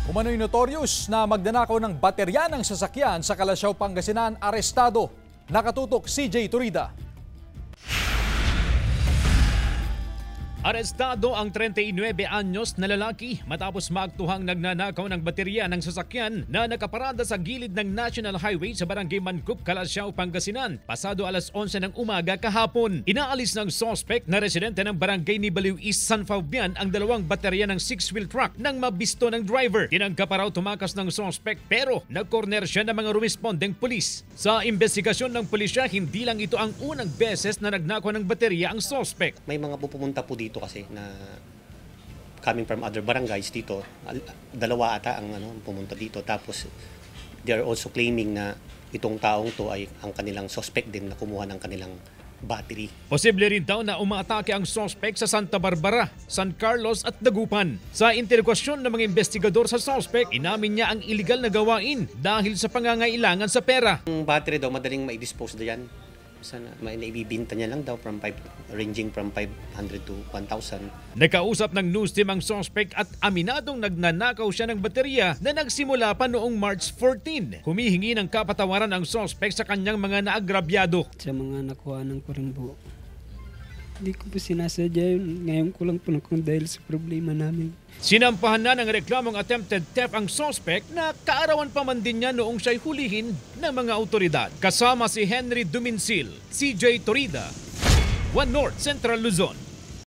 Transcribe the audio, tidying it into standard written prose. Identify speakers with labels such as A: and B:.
A: Umano'y notorious na magnanakaw ng baterya ng sasakyan sa Calasiao, Pangasinan, arestado. Nakatutok CJ Turida.
B: Arestado ang 39 anyos na lalaki matapos maaktuhang nagnanakaw ng baterya ng sasakyan na nakaparada sa gilid ng National Highway sa Barangay Mancup, Calasiao, Pangasinan pasado alas 11 ng umaga kahapon. Inaalis ng suspect na residente ng Barangay Nibaliw East, San Fabian ang dalawang baterya ng 6-wheel truck nang mabisto ng driver. Tinangka pa raw tumakas ng suspect pero nag-corner siya ng mga rumespondeng pulis. Sa investigasyon ng pulisya, hindi lang ito ang unang beses na nagnakaw ng baterya ang suspect.
C: May mga pupunta po dito kasi na coming from other barangays dito, dalawa ata ang pumunta dito, tapos they are also claiming na itong taong to ay ang kanilang suspect din na kumuha ng kanilang battery.
B: Posible rin daw na umaatake ang suspect sa Santa Barbara, San Carlos at Dagupan. Sa interrogasyon ng mga investigador sa suspect, inamin niya ang illegal na gawain dahil sa pangangailangan sa pera.
C: Ang battery daw madaling ma-dispose diyan. Sana may naibibinta niya lang daw ranging from 500 to 1,000.
B: Nakausap ng news team ang suspect at aminadong nagnanakaw siya ng baterya na nagsimula pa noong March 14. Humihingi ng kapatawaran ang suspect sa kanyang mga naagrabyado.
D: Sa mga nakuhanan ko rin po, hindi ko po sinasadya yun. Ngayon ko lang po nakong dahil sa problema namin.
B: Sinampahan na ng reklamong attempted theft ang suspect na kaarawan pa man din niya noong siya'y hulihin ng mga autoridad. Kasama si Henry Duminsil, CJ Torida, One North Central Luzon.